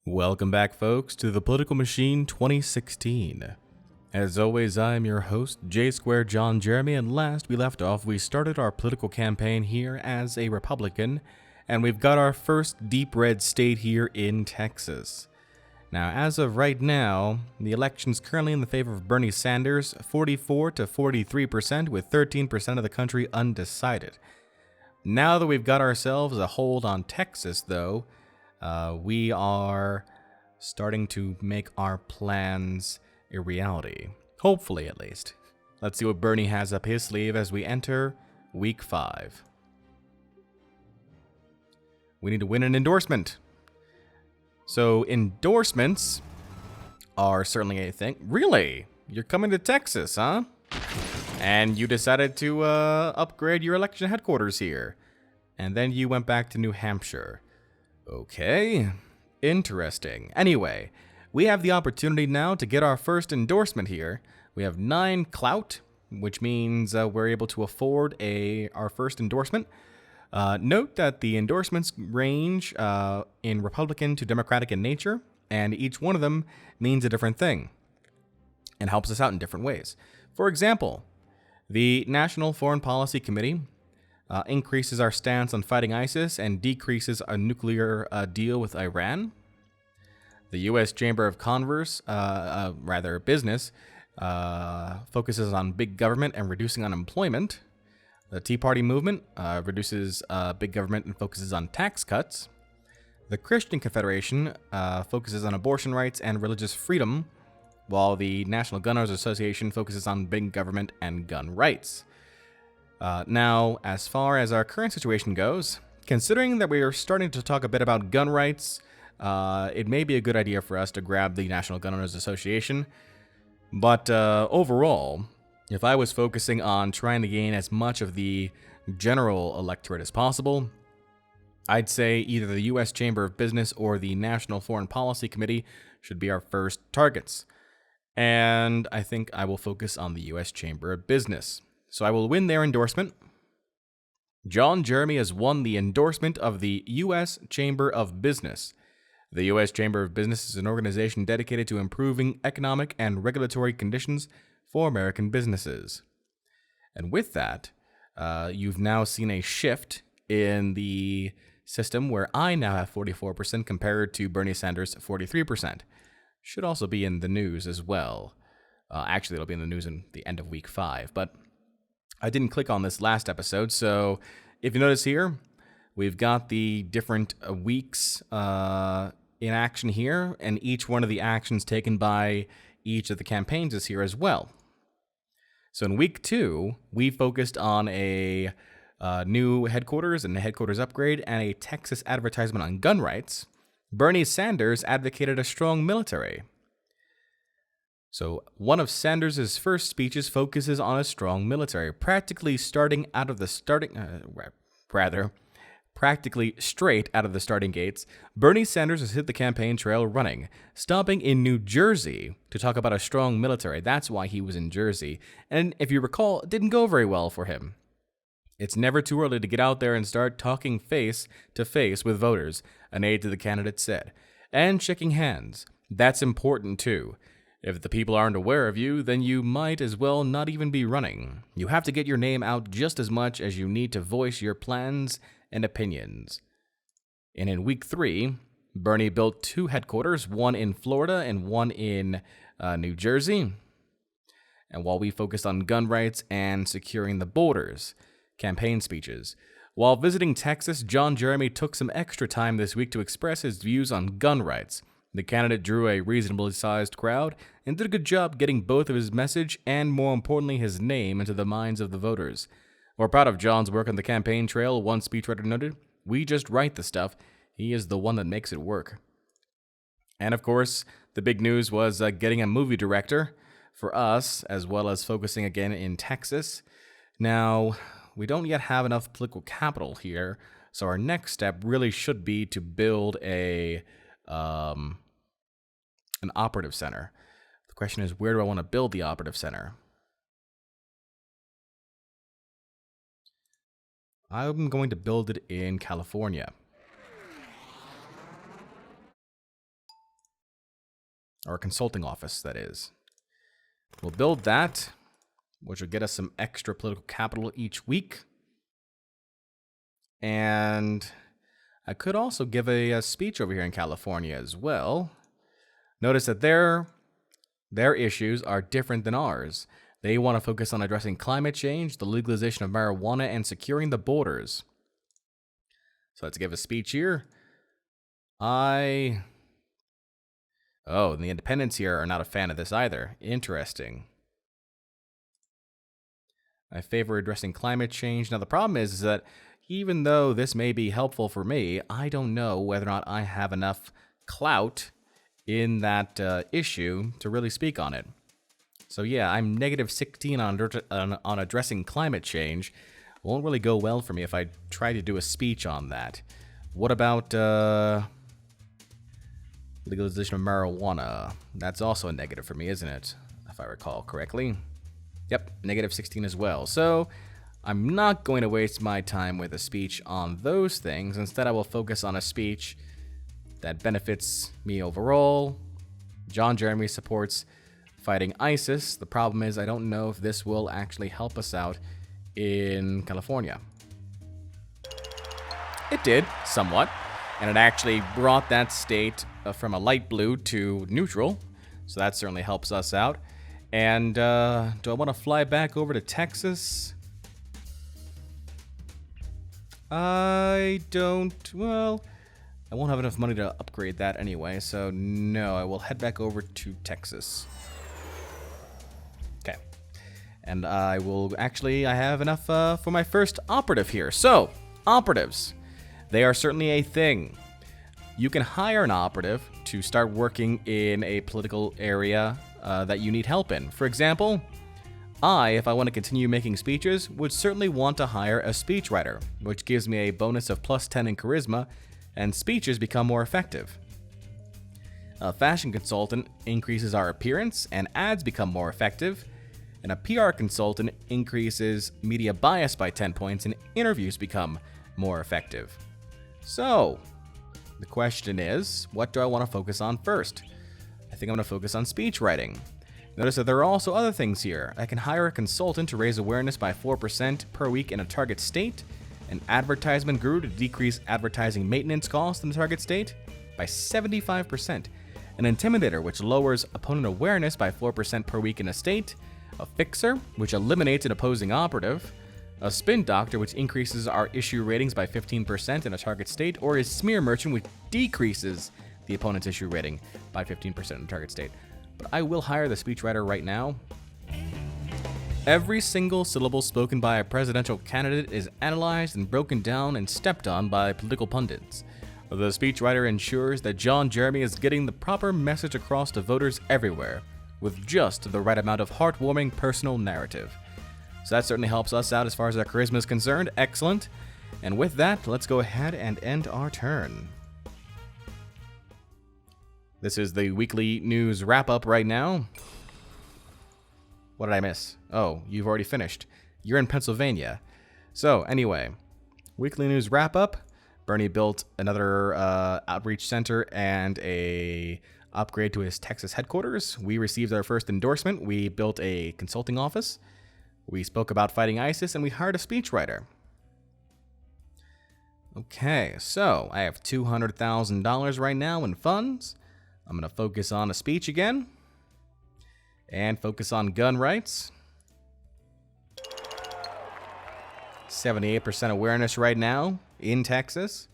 Welcome back, folks, to the Political Machine 2016. As always, I'm your host, J Square John Jeremy, and last we left off, we started our political campaign here as a Republican, and we've got our first deep red state here in Texas. Now, as of right now, the election's currently in the favor of Bernie Sanders, 44 to 43%, with 13% of the country undecided. Now that we've got ourselves a hold on Texas, though, we are starting to make our plans a reality. Hopefully, at least. Let's see what Bernie has up his sleeve as we enter week 5. We need to win an endorsement. So, endorsements are certainly a thing. Really? You're coming to Texas, huh? And you decided to upgrade your election headquarters here. And then you went back to New Hampshire. Okay, interesting. Anyway, we have the opportunity now to get our first endorsement here. We have 9 clout, which means we're able to afford our first endorsement. Note that the endorsements range in Republican to Democratic in nature, and each one of them means a different thing and helps us out in different ways. For example, the National Foreign Policy Committee increases our stance on fighting ISIS and decreases a nuclear deal with Iran. The U.S. Chamber of Business, focuses on big government and reducing unemployment. The Tea Party movement reduces big government and focuses on tax cuts. The Christian Confederation focuses on abortion rights and religious freedom, while the National Gun Owners Association focuses on big government and gun rights. Now, as far as our current situation goes, considering that we are starting to talk a bit about gun rights, it may be a good idea for us to grab the National Gun Owners Association. But overall, if I was focusing on trying to gain as much of the general electorate as possible, I'd say either the U.S. Chamber of Business or the National Foreign Policy Committee should be our first targets. And I think I will focus on the U.S. Chamber of Business. So I will win their endorsement. John Jeremy has won the endorsement of the U.S. Chamber of Business. The U.S. Chamber of Business is an organization dedicated to improving economic and regulatory conditions for American businesses. And with that, you've now seen a shift in the system where I now have 44% compared to Bernie Sanders' 43%. Should also be in the news as well. Actually, it'll be in the news in the end of week 5, but I didn't click on this last episode, so if you notice here, we've got the different weeks in action here, and each one of the actions taken by each of the campaigns is here as well. So in week 2, we focused on a new headquarters and a headquarters upgrade and a Texas advertisement on gun rights. Bernie Sanders advocated a strong military. So one of Sanders' first speeches focuses on a strong military, practically straight out of the starting gates. Bernie Sanders has hit the campaign trail running, stopping in New Jersey to talk about a strong military. That's why he was in Jersey. And if you recall, it didn't go very well for him. It's never too early to get out there and start talking face to face with voters, an aide to the candidate said. And shaking hands. That's important too. If the people aren't aware of you, then you might as well not even be running. You have to get your name out just as much as you need to voice your plans and opinions. And in week 3, Bernie built 2 headquarters, one in Florida and one in New Jersey. And while we focused on gun rights and securing the borders, campaign speeches. While visiting Texas, John Jeremy took some extra time this week to express his views on gun rights. The candidate drew a reasonably sized crowd and did a good job getting both of his message and, more importantly, his name into the minds of the voters. We're proud of John's work on the campaign trail, one speechwriter noted. We just write the stuff. He is the one that makes it work. And of course, the big news was getting a movie director for us, as well as focusing again in Texas. Now, we don't yet have enough political capital here, so our next step really should be to build an operative center. The question is, where do I want to build the operative center? I'm going to build it in California. Or a consulting office, that is. We'll build that, which will get us some extra political capital each week. And I could also give a speech over here in California as well. Notice that their issues are different than ours. They want to focus on addressing climate change, the legalization of marijuana, and securing the borders. So let's give a speech here. Oh, and the independents here are not a fan of this either. Interesting. I favor addressing climate change. Now, the problem is that even though this may be helpful for me, I don't know whether or not I have enough clout in that issue to really speak on it. So yeah, I'm negative 16 on addressing climate change. Won't really go well for me if I try to do a speech on that. What about legalization of marijuana? That's also a negative for me, isn't it? If I recall correctly. Yep, negative 16 as well. So I'm not going to waste my time with a speech on those things. Instead, I will focus on a speech that benefits me overall. John Jeremy supports fighting ISIS. The problem is I don't know if this will actually help us out in California. It did, somewhat. And it actually brought that state from a light blue to neutral. So that certainly helps us out. And do I want to fly back over to Texas? I don't, well, I won't have enough money to upgrade that anyway, so no, I will head back over to Texas. Okay. And I have enough for my first operative here. So, operatives, they are certainly a thing. You can hire an operative to start working in a political area that you need help in. For example, if I want to continue making speeches, would certainly want to hire a speechwriter, which gives me a bonus of plus 10 in charisma, and speeches become more effective. A fashion consultant increases our appearance, and ads become more effective, and a PR consultant increases media bias by 10 points, and interviews become more effective. So, the question is, what do I want to focus on first? I think I'm going to focus on speech writing. Notice that there are also other things here. I can hire a consultant to raise awareness by 4% per week in a target state, an advertisement guru to decrease advertising maintenance costs in the target state by 75%, an intimidator which lowers opponent awareness by 4% per week in a state, a fixer which eliminates an opposing operative, a spin doctor which increases our issue ratings by 15% in a target state, or a smear merchant which decreases the opponent's issue rating by 15% in a target state. But I will hire the speechwriter right now. Every single syllable spoken by a presidential candidate is analyzed and broken down and stepped on by political pundits. The speechwriter ensures that John Jeremy is getting the proper message across to voters everywhere, with just the right amount of heartwarming personal narrative. So that certainly helps us out as far as our charisma is concerned. Excellent. And with that, let's go ahead and end our turn. This is the weekly news wrap-up right now. What did I miss? Oh, you've already finished. You're in Pennsylvania. So, anyway, weekly news wrap-up. Bernie built another outreach center and a upgrade to his Texas headquarters. We received our first endorsement. We built a consulting office. We spoke about fighting ISIS, and we hired a speechwriter. Okay, so I have $200,000 right now in funds. I'm going to focus on a speech again. And focus on gun rights. 78% awareness right now in Texas.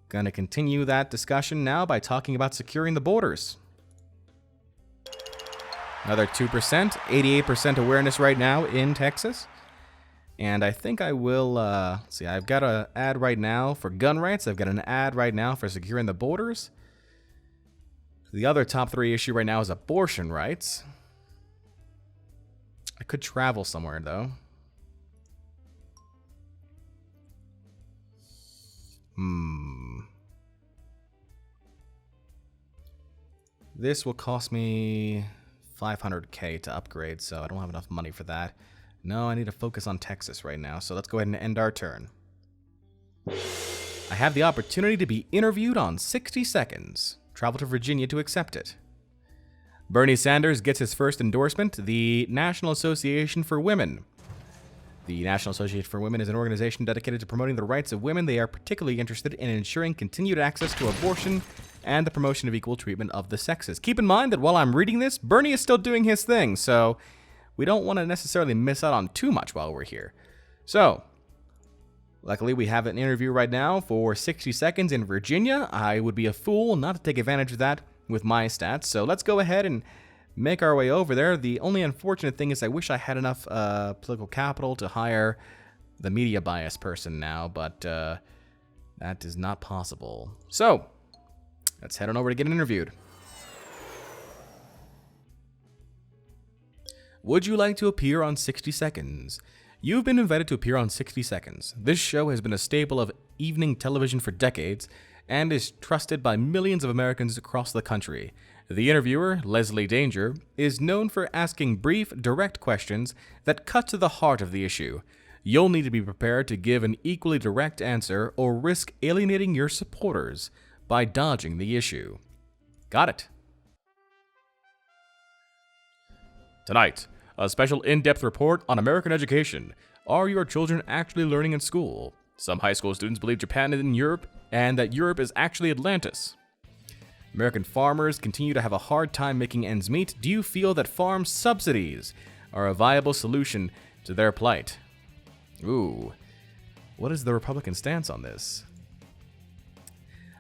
Going to continue that discussion now by talking about securing the borders. Another 2%, 88% awareness right now in Texas. And I think I will, let's see, I've got an ad right now for gun rights. I've got an ad right now for securing the borders. The other top 3 issue right now is abortion rights. I could travel somewhere, though. This will cost me $500K to upgrade, so I don't have enough money for that. No, I need to focus on Texas right now, so let's go ahead and end our turn. I have the opportunity to be interviewed on 60 seconds. Travel to Virginia to accept it. Bernie Sanders gets his first endorsement, the National Association for Women. The National Association for Women is an organization dedicated to promoting the rights of women. They are particularly interested in ensuring continued access to abortion and the promotion of equal treatment of the sexes. Keep in mind that while I'm reading this, Bernie is still doing his thing, so we don't want to necessarily miss out on too much while we're here. So, luckily we have an interview right now for 60 seconds in Virginia. I would be a fool not to take advantage of that with my stats, so let's go ahead and make our way over there. The only unfortunate thing is I wish I had enough political capital to hire the media bias person now, but that is not possible. So, let's head on over to get interviewed. Would you like to appear on 60 Seconds? You've been invited to appear on 60 Seconds. This show has been a staple of evening television for decades and is trusted by millions of Americans across the country. The interviewer, Leslie Danger, is known for asking brief, direct questions that cut to the heart of the issue. You'll need to be prepared to give an equally direct answer or risk alienating your supporters by dodging the issue. Got it. Tonight, a special in-depth report on American education. Are your children actually learning in school? Some high school students believe Japan is in Europe and that Europe is actually Atlantis. American farmers continue to have a hard time making ends meet. Do you feel that farm subsidies are a viable solution to their plight? Ooh, what is the Republican stance on this?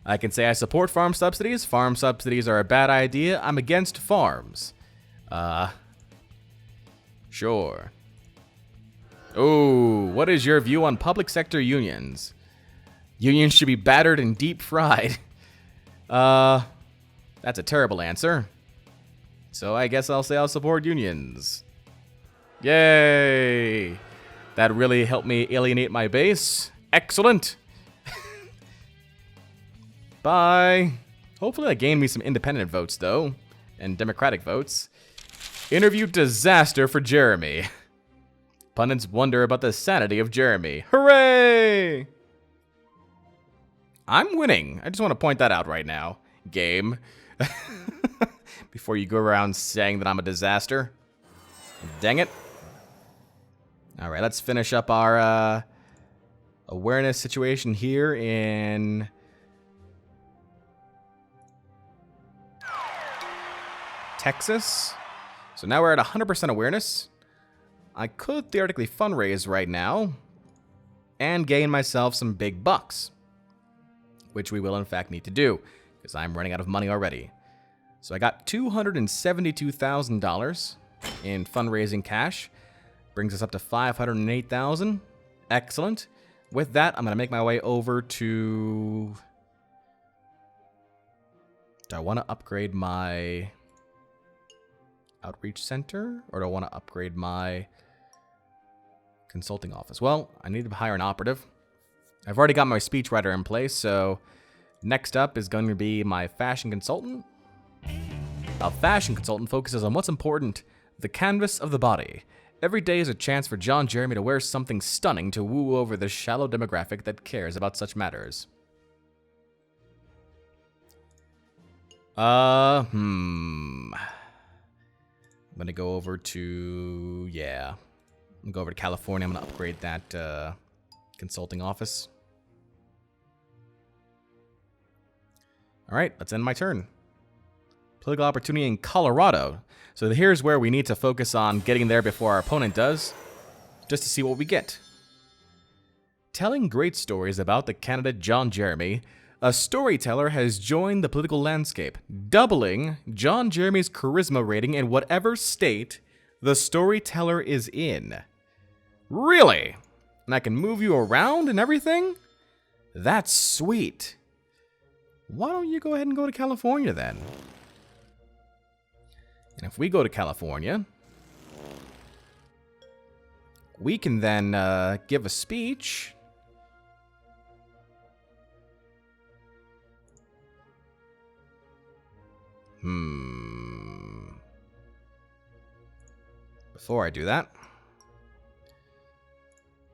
I can say I support farm subsidies. Farm subsidies are a bad idea. I'm against farms. Sure. Ooh, what is your view on public sector unions? Unions should be battered and deep fried. That's a terrible answer. So I guess I'll say I'll support unions. Yay! That really helped me alienate my base. Excellent! Bye. Hopefully that gained me some independent votes, though. And Democratic votes. Interview disaster for Jeremy. Pundits wonder about the sanity of Jeremy. Hooray! I'm winning. I just want to point that out right now. Game. Before you go around saying that I'm a disaster. Dang it. Alright, let's finish up our awareness situation here in Texas. So now we're at 100% awareness. I could theoretically fundraise right now and gain myself some big bucks, which we will in fact need to do because I'm running out of money already. So I got $272,000 in fundraising cash. Brings us up to $508,000. Excellent. With that, I'm going to make my way over to... Do I want to upgrade my outreach center? Or do I want to upgrade my consulting office? Well, I need to hire an operative. I've already got my speechwriter in place, so next up is going to be my fashion consultant. A fashion consultant focuses on what's important, the canvas of the body. Every day is a chance for John Jeremy to wear something stunning to woo over the shallow demographic that cares about such matters. I'm gonna go over to, I'm gonna go over to California. I'm gonna upgrade that consulting office. All right, let's end my turn. Political opportunity in Colorado. So here's where we need to focus on getting there before our opponent does, just to see what we get. Telling great stories about the candidate John Jeremy, a storyteller has joined the political landscape, doubling John Jeremy's charisma rating in whatever state the storyteller is in. Really? And I can move you around and everything? That's sweet. Why don't you go ahead and go to California then? And if we go to California, we can then give a speech. Before I do that,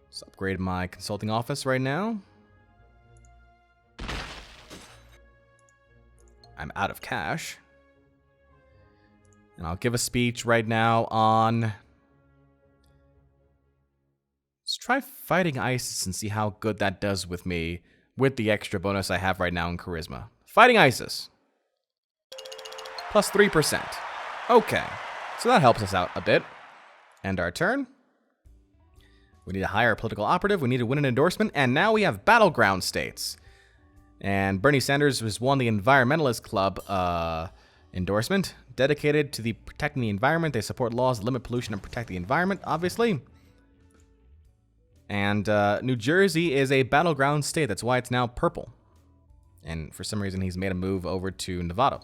let's upgrade my consulting office right now. I'm out of cash. And I'll give a speech right now on... Let's try fighting ISIS and see how good that does with me with the extra bonus I have right now in Charisma. Fighting ISIS. Plus 3%. Okay. So that helps us out a bit. End our turn. We need to hire a political operative. We need to win an endorsement. And now we have battleground states. And Bernie Sanders has won the Environmentalist Club endorsement. Dedicated to protecting the environment. They support laws that limit pollution and protect the environment, obviously. And New Jersey is a battleground state. That's why it's now purple. And for some reason, he's made a move over to Nevada.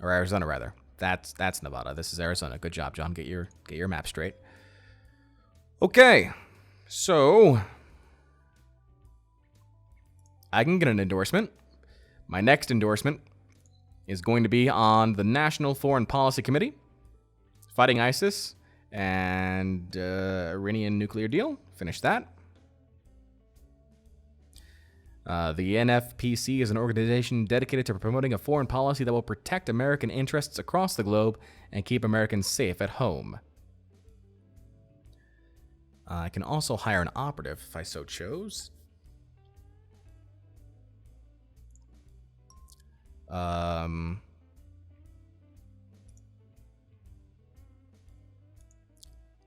Or Arizona, rather. That's Nevada. This is Arizona. Good job, John. Get your map straight. Okay. So I can get an endorsement. My next endorsement is going to be on the National Foreign Policy Committee. Fighting ISIS. And Iranian nuclear deal. Finish that. The NFPC is an organization dedicated to promoting a foreign policy that will protect American interests across the globe and keep Americans safe at home. I can also hire an operative if I so chose.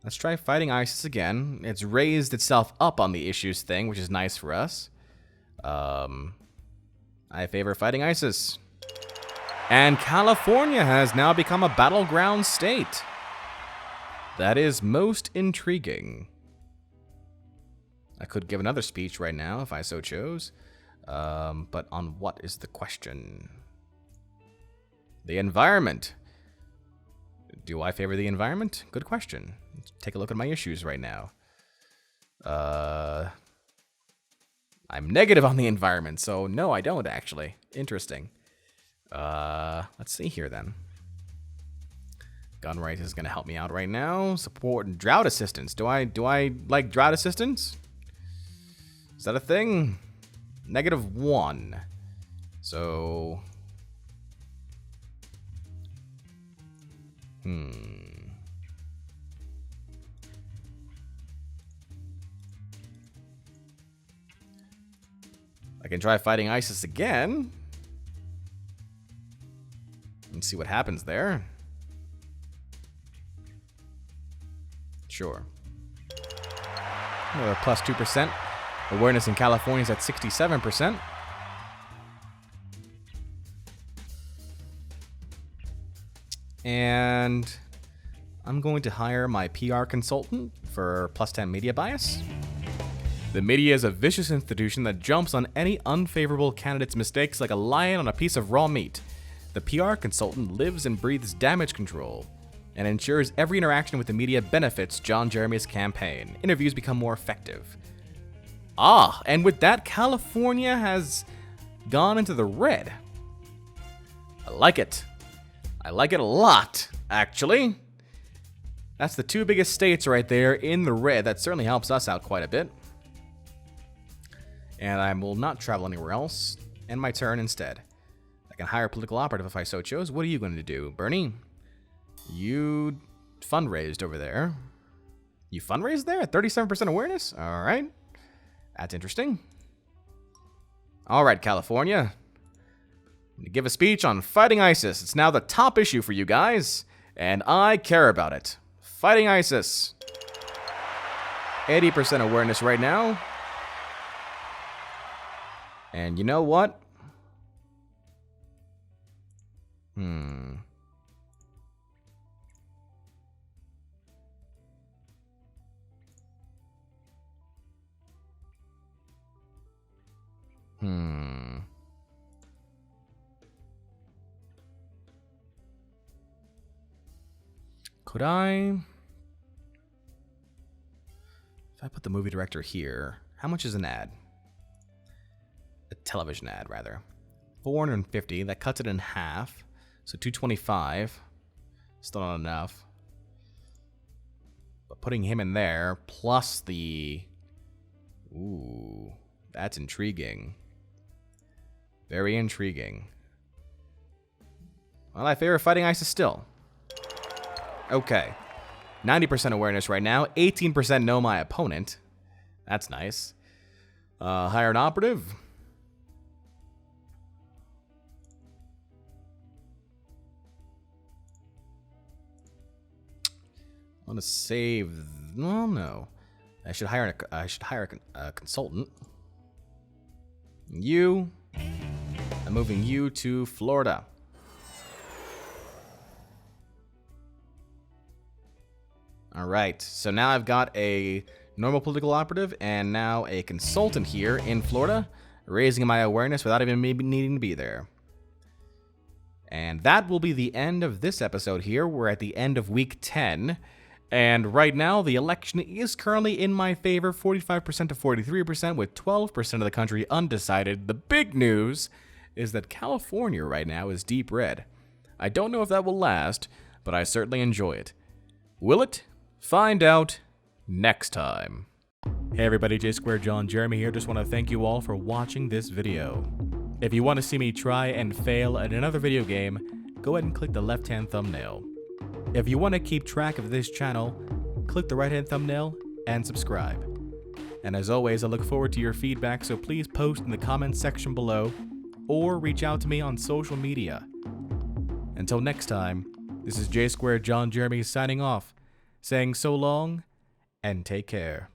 Let's try fighting ISIS again. It's raised itself up on the issues thing, which is nice for us. I favor fighting ISIS. And California has now become a battleground state. That is most intriguing. I could give another speech right now if I so chose. But on what is the question? The environment. Do I favor the environment? Good question. Let's take a look at my issues right now. I'm negative on the environment, so no, I don't actually. Interesting. Let's see here then. Gun rights is going to help me out right now. Support drought assistance. Do I like drought assistance? Is that a thing? -1. So... I can try fighting ISIS again. And see what happens there. Sure. Plus 2%. Awareness in California is at 67%. And I'm going to hire my PR consultant for plus 10 media bias. The media is a vicious institution that jumps on any unfavorable candidate's mistakes like a lion on a piece of raw meat. The PR consultant lives and breathes damage control and ensures every interaction with the media benefits John Jeremy's campaign. Interviews become more effective. And with that, California has gone into the red. I like it. I like it a lot, actually. That's the two biggest states right there in the red. That certainly helps us out quite a bit. And I will not travel anywhere else. End my turn instead. I can hire a political operative if I so chose. What are you going to do, Bernie? You fundraised over there. You fundraised there at 37% awareness? All right. That's interesting. All right, California. I'm gonna give a speech on fighting ISIS. It's now the top issue for you guys, and I care about it. Fighting ISIS. 80% awareness right now. And you know what? Could I... If I put the movie director here, how much is an ad? A television ad, rather. 450, that cuts it in half. So 225. Still not enough. But putting him in there, plus the... Ooh, that's intriguing. Very intriguing. Well, I favor fighting ISIS still. Okay. 90% awareness right now. 18% know my opponent. That's nice. Hire an operative. I want to save. Well, no. I should hire a consultant. You. I'm moving you to Florida. All right. So now I've got a normal political operative and now a consultant here in Florida, raising my awareness without even me needing to be there. And that will be the end of this episode here. We're at the end of week 10. And right now, the election is currently in my favor, 45% to 43%, with 12% of the country undecided. The big news is that California right now is deep red. I don't know if that will last, but I certainly enjoy it. Will it? Find out next time. Hey everybody, J-Square John Jeremy here. Just want to thank you all for watching this video. If you want to see me try and fail at another video game, go ahead and click the left-hand thumbnail. If you want to keep track of this channel, click the right-hand thumbnail and subscribe. And as always, I look forward to your feedback, so please post in the comments section below or reach out to me on social media. Until next time, this is J-Square John Jeremy signing off, saying so long and take care.